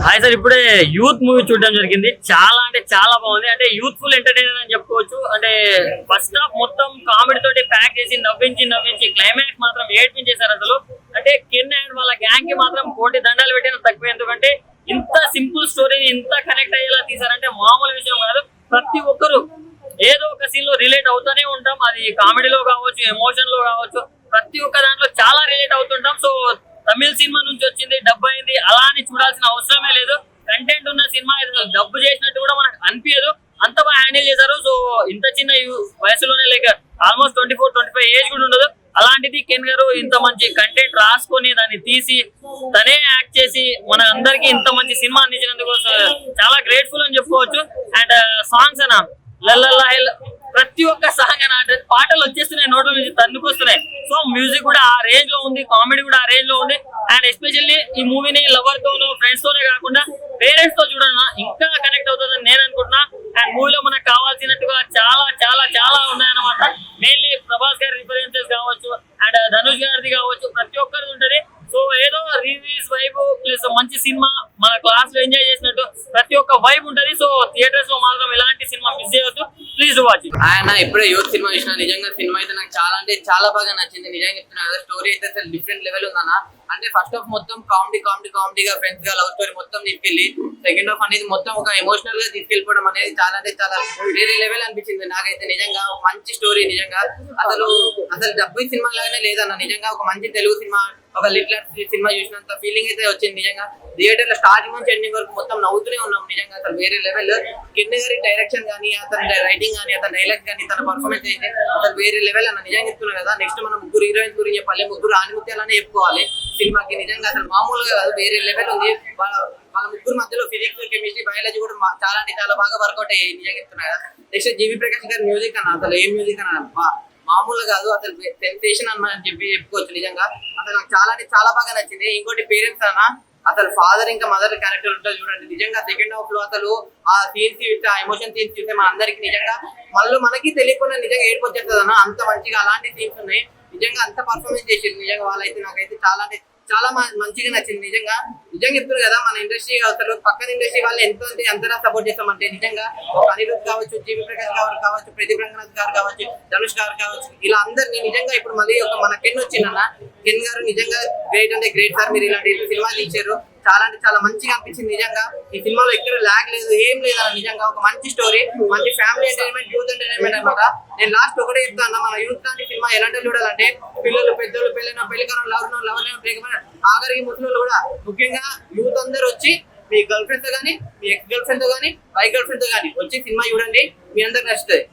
Hi sir, ఇప్పుడే youth movie చూడడం జరిగింది. చాలా అంటే చాలా బాగుంది. అంటే యూత్ఫుల్ ఎంటర్టైనర్ అని చెప్పుకోవచ్చు. అంటే ఫస్ట్ హాఫ్ మొత్తం కామెడీ తోటి ప్యాక్ చేసి నవ్వించి క్లైమాక్స్ మాత్రం ఏడ్పించేశారు అసలు. అంటే కెన్ అండ్ వాళ్ళ గ్యాంగ్ కి మాత్రం కోటి దండాలు పెట్టిన తక్కువ. ఎందుకంటే ఇంత సింపుల్ స్టోరీని ఇంత కనెక్ట్ అయ్యేలా తీసారంటే మామూలు విషయం కాదు. ప్రతి ఒక్కరు ఏదో ఒక సీన్ లో రిలేట్ అవుతూనే ఉంటాం. అది కామెడీలో కావచ్చు, ఎమోషన్ లో కావచ్చు, ప్రతి ఒక్క దాంట్లో చాలా రిలేట్ అవుతుంటాం. సో తమిళ సినిమా నుంచి వచ్చింది, డబ్బు అయింది, అలా అని చూడాల్సిన అవసరమే లేదు. కంటెంట్ ఉన్న సినిమా డబ్బు చేసినట్టు కూడా మనకు అనిపించదు. అంత బాగా హ్యాండిల్ చేశారు. సో ఇంత చిన్న వయసులోనే లైక్ ఆల్మోస్ట్ 24-25 ఏజ్ కూడా ఉండదు. అలాంటిది కెన్ గారు ఇంత మంచి కంటెంట్ రాసుకొని దాన్ని తీసి తనే యాక్ట్ చేసి మన అందరికి ఇంత మంచి సినిమా అందించినందుకు చాలా గ్రేట్ఫుల్ అని చెప్పుకోవచ్చు. అండ్ సాంగ్స్ అన్న ప్రతి ఒక్క సాంగ్ అన్న పాటలు వచ్చేస్తున్నాయి, నోట్ల నుంచి తన్నుకొస్తున్నాయి. సో మ్యూజిక్ కూడా ఆ రేంజ్ లో ఉంది, కామెడీ కూడా ఆ రేంజ్ లో ఉంది. అండ్ ఎస్పెషల్లీ ఈ మూవీని లవర్ తోనో ఫ్రెండ్స్ తోనే కాకుండా పేరెంట్స్ తో చూడన్నా ఇంకా కనెక్ట్ అవుతుందని నేను అనుకుంటున్నా. అండ్ మూవీలో మనకు కావాల్సినట్టుగా చాలా చాలా చాలా ఉన్నాయన్నమాట. మెయిన్లీ ప్రభాస్ గారి రిఫరెన్సెస్ కావచ్చు, అండ్ ధనుష్ గారిది కావచ్చు, ప్రతి ఒక్కరిది ఉంటుంది. సో ఏదో రిలీజ్ వైబ్ ప్లస్ మంచి సినిమా మన క్లాస్ లో ఎంజాయ్ చేసినట్టు ప్రతి ఒక్క వైబ్ ఉంటది. సో థియేటర్స్ లో మాత్రం ఇలాంటి సినిమా మిస్ చేయొద్దు, ప్లీజ్ వాచ్. ఆయన ఇప్పుడే యూత్ సినిమా చూసిన, నిజంగా సినిమా అయితే నాకు చాలా అంటే చాలా బాగా నచ్చింది. నిజంగా చెప్తున్నా కదా, స్టోరీ అయితే అసలు డిఫరెంట్ లెవెల్ ఉందన్న. అంటే ఫస్ట్ హాఫ్ మొత్తం కామెడీగా ఫ్రెండ్స్ గా లవ్ స్టోరీ మొత్తం తీసుకెళ్లి, సెకండ్ హాఫ్ అనేది మొత్తం ఒక ఎమోషనల్ గా తీసుకెళ్ళిపోవడం అనేది చాలా అంటే చాలా వేరే లెవెల్ అనిపించింది నాకైతే. నిజంగా మంచి స్టోరీ, నిజంగా అసలు డబ్బు సినిమా లాగానే లేదన్న. నిజంగా ఒక మంచి తెలుగు సినిమా, ఒక లిటిల్ సినిమా చూసినంత ఫీలింగ్ అయితే వచ్చింది. నిజంగా థియేటర్ లో స్టార్టింగ్ నుంచి ఎండింగ్ వరకు మొత్తం నవ్వుతూనే ఉన్నాం. నిజంగా అసలు వేరే లెవెల్. కెన్ గారి డైరెక్షన్ కానీ, అతని రైటింగ్ కానీ, అతని డైలాగ్స్ కానీ, తన పర్ఫార్మెన్స్ అయితే అసలు వేరే లెవెల్ అన్న. నిజంగా చెప్తున్నా కదా, నెక్స్ట్ మనం ముగ్గురు హీరోయిన్స్ గురించి చెప్పాలి, ముగ్గురు ఆనిముత్యాలనే చెప్పుకోవాలి సినిమాకి. నిజంగా అసలు మామూలుగా కాదు, వేరే లెవెల్ ఉంది. వాళ్ళ ముగ్గురు మధ్యలో ఫిజిక్స్, కెమిస్ట్రీ, బయాలజీ కూడా చాలా అంటే చాలా బాగా వర్కౌట్ అయ్యాయి. నిజంగా చెప్తున్నా కదా. నెక్స్ట్ జీవి ప్రకాష్ గారి మ్యూజిక్ అన్న, అసలు ఏం మ్యూజిక్ అన్న, మామూలుగా కాదు, అసలు సెన్సేషన్ అని చెప్పుకోవచ్చు. నిజంగా అసలు నాకు చాలా అంటే చాలా బాగా నచ్చింది. ఇంకోటి పేరెంట్స్ అన్న, అసలు ఫాదర్ ఇంకా మదర్ క్యారెక్టర్ ఉంటుంది చూడండి. నిజంగా సెకండ్ హాఫ్ లో అసలు ఆ సీన్స్, ఆ ఎమోషన్ సీన్స్ చూస్తే మన అందరికి నిజంగా మళ్ళీ మనకి తెలియకుండా నిజంగా ఏడుపు వచ్చేస్తుంది అన్న. అంత మంచిగా అలాంటి సీన్స్ ఉన్నాయి. నిజంగా అంత పర్ఫార్మెన్స్ చేసింది నిజంగా వాళ్ళైతే. నాకైతే చాలా అంటే చాలా మంచిగా నచ్చింది. నిజంగా చెప్తున్నారు కదా, మన ఇండస్ట్రీ అసలు పక్కన ఇండస్ట్రీ వాళ్ళు ఎంతగా సపోర్ట్ చేస్తామంటే, నిజంగా ఒక అనిరుద్ధ్ కావచ్చు, జీవి ప్రకాష్ గారు కావచ్చు, ప్రదీప్ రంగనాథ్ గారు కావచ్చు, ధనుష్ గారు కావచ్చు, ఇలా అందరినీ నిజంగా ఇప్పుడు మళ్ళీ ఒక మన కెన్ వచ్చిందన్న. కెన్ గారు నిజంగా గ్రేట్ అంటే గ్రేట్ సార్. మీరు ఇలాంటి సినిమాలు ఇచ్చారు, చాలా అంటే చాలా మంచిగా అనిపించింది. నిజంగా ఈ సినిమాలో ఎక్కడ లాగ్ లేదు, ఏం లేదన్న. నిజంగా ఒక మంచి స్టోరీ, మంచి ఫ్యామిలీ ఎంటర్టైన్మెంట్, యూత్ ఎంటర్టైన్మెంట్ అనమాట. నేను లాస్ట్ ఒకటే చెప్తాను, మన యూత్ లాంటి సినిమా ఎలాంటి చూడాలంటే పిల్లలు, పెద్దలు, పెళ్లికరం, లవర్, ఆఖరికి ముసలి కూడా, ముఖ్యంగా యూత్ అందరూ వచ్చి మీ గర్ల్ ఫ్రెండ్ తో గానీ, మీ ఎక్స్ గర్ల్ ఫ్రెండ్ తో గానీ, వై గర్ల్ ఫ్రెండ్ తో గానీ వచ్చి సినిమా చూడండి, మీ అందరికి నచ్చుతుంది.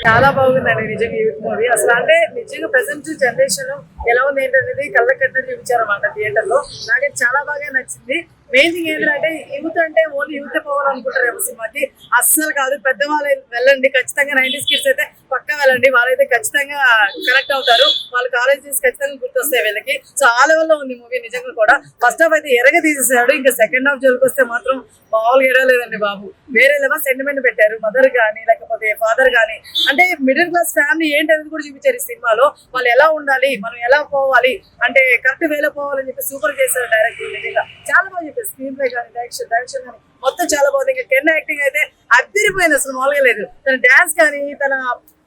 చాలా బాగుందండి నిజంగా యూత్ మూవీ. అసలు అంటే నిజంగా ప్రెసెంట్ జనరేషన్ ఎలా ఉంది ఏంటనేది కళ్ళ కట్టినట్టు చూపించారన్నమాట థియేటర్ లో. నాకైతే చాలా బాగా నచ్చింది. మెయిన్ థింగ్ ఏంటంటే యూత్ అంటే ఓన్లీ యూత్ పోవాలనుకుంటారు సినిమాకి, అస్సలు కాదు. పెద్దవాళ్ళు వెళ్ళండి, ఖచ్చితంగా 90s కిడ్స్ అయితే పక్కా వెళ్ళండి, వాళ్ళైతే ఖచ్చితంగా కనెక్ట్ అవుతారు. వాళ్ళ కాలేజ్ తీసి ఖచ్చితంగా గుర్తొస్తాయి వీళ్ళకి. సో ఆ లెవెల్లో ఉంది మూవీ నిజంగా కూడా. ఫస్ట్ హాఫ్ అయితే ఎరగ తీసేసాడు, ఇంకా సెకండ్ హాఫ్ జోలికి వస్తే మాత్రం మామూలుగా ఎడలేదండి బాబు. వేరే లెవెల్ సెంటిమెంట్ పెట్టారు, మదర్ కానీ లేకపోతే ఫాదర్ కానీ. అంటే మిడిల్ క్లాస్ ఫ్యామిలీ ఏంటనేది కూడా చూపించారు ఈ సినిమాలో. వాళ్ళు ఎలా ఉండాలి, మనం ఎలా పోవాలి, అంటే కరెక్ట్ వేలో పోవాలని చెప్పి సూపర్ చేశారు డైరెక్టర్. నిజంగా చాలా బాగా చెప్పారు. స్క్రీన్ ప్లే కానీ, డైరెక్షన్ కానీ మొత్తం చాలా బాగుంది. ఇంకా కెన్ యాక్టింగ్ అయితే అదిరిపోయింది, అసలు మామూలుగా లేదు. తన డాన్స్ కానీ, తన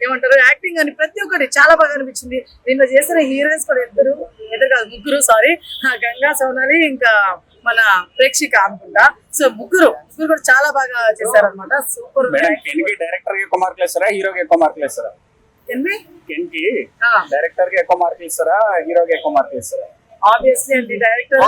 ఏమంటారు యాక్టింగ్ కానీ ప్రతి ఒక్కటి చాలా బాగా అనిపించింది. దీంట్లో చేసిన హీరోయిన్స్ కూడా ముగ్గురు గంగా, సోనాలి, ఇంకా మన ప్రేక్షిక అనుకుంటా. సో ముగ్గురు కూడా చాలా బాగా చేశారనమాట. సూపర్. డైరెక్టర్ కి ఎక్కువ మార్కులు ఇస్తారా, హీరోకి ఎక్కువ మార్కులు ఇస్తారా? కెన్ కి డైరెక్టర్ కి ఎక్కువ మార్కులు ఇస్తారా, హీరోకి ఎక్కువ మార్కులు ఇస్తారా? ఆబ్వియస్లీ అండి, డైరెక్టర్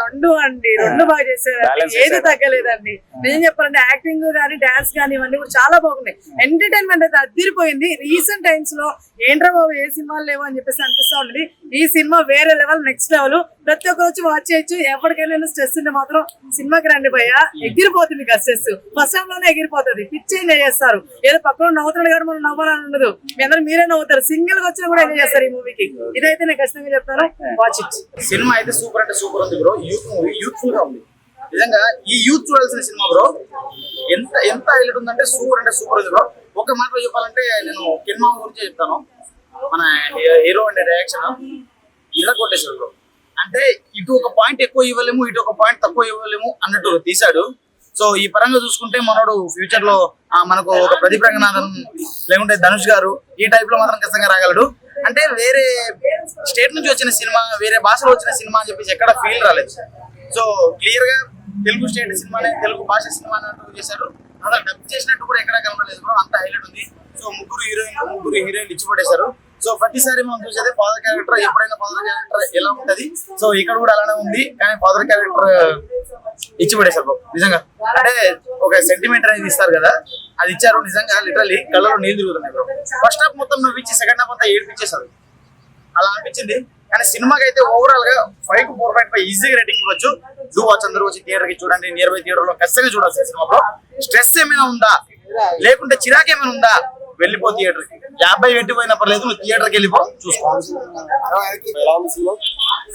రెండు బాగా చేశారు, ఏది తగ్గలేదండి. నిజం చెప్పాలంటే యాక్టింగ్ కానీ, డాన్స్ కానీ ఇవన్నీ కూడా చాలా బాగున్నాయి. ఎంటర్టైన్మెంట్ అయితే అదిరిపోయింది. రీసెంట్ టైమ్స్ లో ఏంట్రా బాబు ఏ సినిమాలు లేవు అని చెప్పేసి అనిపిస్తా ఉంది. ఈ సినిమా వేరే లెవెల్, నెక్స్ట్ లెవెల్. ప్రతి ఒక్కరు వచ్చి వాచ్ చేయొచ్చు. ఎవరికైనా స్ట్రెస్ ఉంటే మాత్రం సినిమాకి రండి భయ్యా, ఎగిరిపోతుంది ఆ స్ట్రెస్. ఫస్ట్ హాఫ్ లోనే ఎగిరిపోతుంది, పిచ్చి ఎంజాయ్ చేస్తారు. ఏదో పక్కన నవ్వుతున్నాడు కానీ మనం నవ్వాలని ఉండదు, మీ అందరూ మీరే నవ్వుతారు. సింగిల్ గా వచ్చినా కూడా ఎంజాయ్ చేస్తారు ఈ మూవీకి. ఇదైతే నేను ఖచ్చితంగా చెప్తాను, వాచ్ ఇట్. సినిమా అయితే సూపర్ అంటే సూపర్ ఉంది బ్రో. యూత్ మూవీ, యూత్ఫుల్ గా ఉంది. నిజంగా ఈ యూత్ చూడాల్సిన సినిమా బ్రో. ఎంత హైలైట్ ఉందంటే సూపర్ అంటే సూపర్ ఉంది బ్రో. ఒక మాటలో చెప్పాలంటే నేను కెన్ మామ గురించి చెప్తాను. మన హీరో అండ్ డైరెక్షన్ ఇలా కొట్టేశారు బ్రో. అంటే ఇటు ఒక పాయింట్ ఎక్కువ ఇవ్వలేము, ఇటు ఒక పాయింట్ తక్కువ ఇవ్వలేము అన్నట్టు తీశాడు. సో ఈ పరంగా చూసుకుంటే మనోడు ఫ్యూచర్ లో మనకు ఒక ప్రదీప్ రంగనాథన్ లేకుంటే ధనుష్ గారు ఈ టైప్ లో మాత్రం ఖచ్చితంగా రాగలడు. అంటే వేరే స్టేట్ నుంచి వచ్చిన సినిమా, వేరే భాషలో వచ్చిన సినిమా అని చెప్పేసి ఎక్కడ ఫీల్ రాలేదు. సో క్లియర్ గా తెలుగు స్టేట్ సినిమానే, తెలుగు భాష సినిమా అన్నట్టు చేశారు. అసలు డబ్ చేసినట్టు కూడా ఎక్కడ కనబడలేదు బ్రో, అంత హైలైట్ ఉంది. సో ముగ్గురు హీరోయిన్లు ఇచ్చి పడేశారు. సో ప్రతిసారి మనం చూసేది ఫాదర్ క్యారెక్టర్, ఎప్పుడైనా ఫాదర్ క్యారెక్టర్ ఎలా ఉంటది, సో ఇక్కడ కూడా అలానే ఉంది. కానీ ఫాదర్ క్యారెక్టర్ ఇచ్చి పడేశారు బ్రో నిజంగా. అంటే ఒక సెంటిమెంట్ అనేది ఇస్తారు కదా, అది ఇచ్చారు నిజంగా. లిటరల్లీ కళ్ళలో నీళ్ళు తిరుగుతున్నాయి బ్రో. ఫస్ట్ హాఫ్ మొత్తం నువ్వు ఇచ్చి సెకండ్ హాఫ్ అంతా ఏడిపించేశారు, అలా అనిపించింది. కానీ సినిమాకి అయితే ఓవరాల్ గా 5 కు 4.5 ఈజీగా రేటింగ్ ఇవ్వచ్చు. డూ వాచ్, అందరూ వచ్చి థియేటర్ కి చూడండి. నియర్ బై థియేటర్ లో ఖచ్చితంగా చూడాల్సిన సినిమా బ్రో. స్ట్రెస్ ఏమైనా ఉందా, లేకుంటే చిరాకు ఏమైనా ఉందా, వెళ్ళిపో థియేటర్ కి. 50 పెట్టిపోయినా పర్లేదు, నువ్వు థియేటర్ కి వెళ్ళిపో, చూసుకో.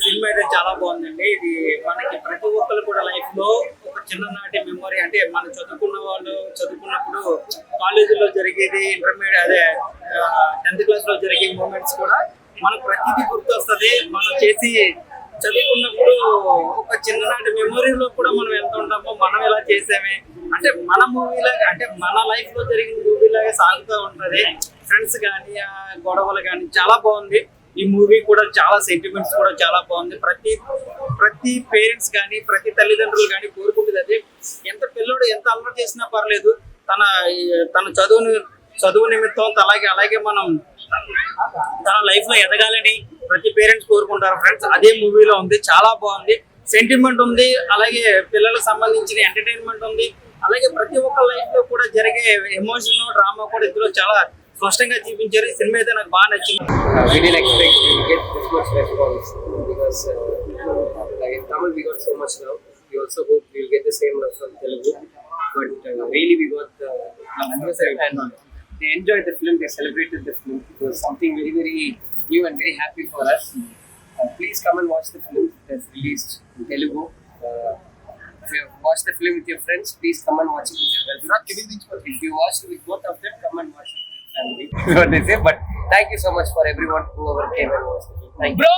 సినిమా అయితే చాలా బాగుందండి. ఇది మనకి ప్రతి ఒక్కరు కూడా లైఫ్ లో ఒక చిన్ననాటి మెమొరీ. అంటే మనం చదువుకున్నప్పుడు కాలేజీలో జరిగేది, ఇంటర్మీడియట్ అదే 10th క్లాస్ లో జరిగే మూమెంట్స్ కూడా మనకు ప్రతిదీ గుర్తొస్తుంది. మనం చేసి చదువుకున్నప్పుడు ఒక చిన్ననాటి మెమొరీలో కూడా మనం ఎంత ఉంటామో, మనం ఎలా చేసామే అంటే మన మూవీలాగా, అంటే మన లైఫ్ లో జరిగిన మూవీలాగా సాగుతూ ఉంటది. ఫ్రెండ్స్ కానీ ఆ గొడవలు కానీ చాలా బాగుంది. ఈ మూవీ కూడా చాలా సెంటిమెంట్స్ కూడా చాలా బాగుంది. ప్రతి పేరెంట్స్ కానీ ప్రతి తల్లిదండ్రులు కానీ కోరుకుంటుంది అదే. ఎంత పిల్లోడు ఎంత అల్లరి చేసినా పర్లేదు, తన చదువు నిమిత్తం అలాగే మనం తన లైఫ్ లో ఎదగాలని ప్రతి పేరెంట్స్ కోరుకుంటారు ఫ్రెండ్స్. అదే మూవీలో ఉంది, చాలా బాగుంది. సెంటిమెంట్ ఉంది, అలాగే పిల్లలకు సంబంధించిన ఎంటర్టైన్మెంట్ ఉంది, అలాగే ప్రతి ఒక్క లైఫ్ లో కూడా జరిగే ఎమోషన్ డ్రామా కూడా ఇందులో చాలా స్పష్టంగా చూపించారు. ఈ సినిమా అయితే నాకు బాగా నచ్చింది. We didn't expect to get this much response because like in Tamil we got so much love. We also hope we'll get the same love from Telugu. But really we got the anniversary and they enjoyed the film. They celebrated the film. It was something very very new and very happy for us. Please come and watch the film that's released in Telugu. If you watch the film with your friends, please come and watch it with your girlfriend. If you watch it with both of them, come and watch it. What they say, but thank you so much for everyone whoever came and watched it. Thank you. Bro,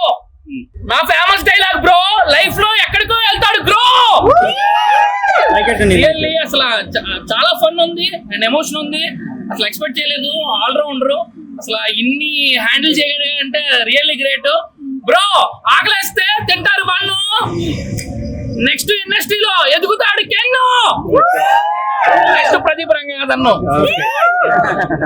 నా famous dialogue bro, life లో ఎక్కడికో వెళ్తాడు bro. Really అసలు చాలా fun ఉంది and emotion ఉంది. అసలు expect చేయలేదు. ఆల్రౌండర్ అసలు ఇన్ని హ్యాండిల్ చేయగలిగాడంటే రియల్లీ గ్రేట్ బ్రో. ఆకలేస్తే తింటారు బన్ను, నెక్స్ట్ ఇండస్ట్రీలో ఎదుగుతాడు కెన్ను. నెక్స్ట్ ప్రదీప్ రంగనాథన్.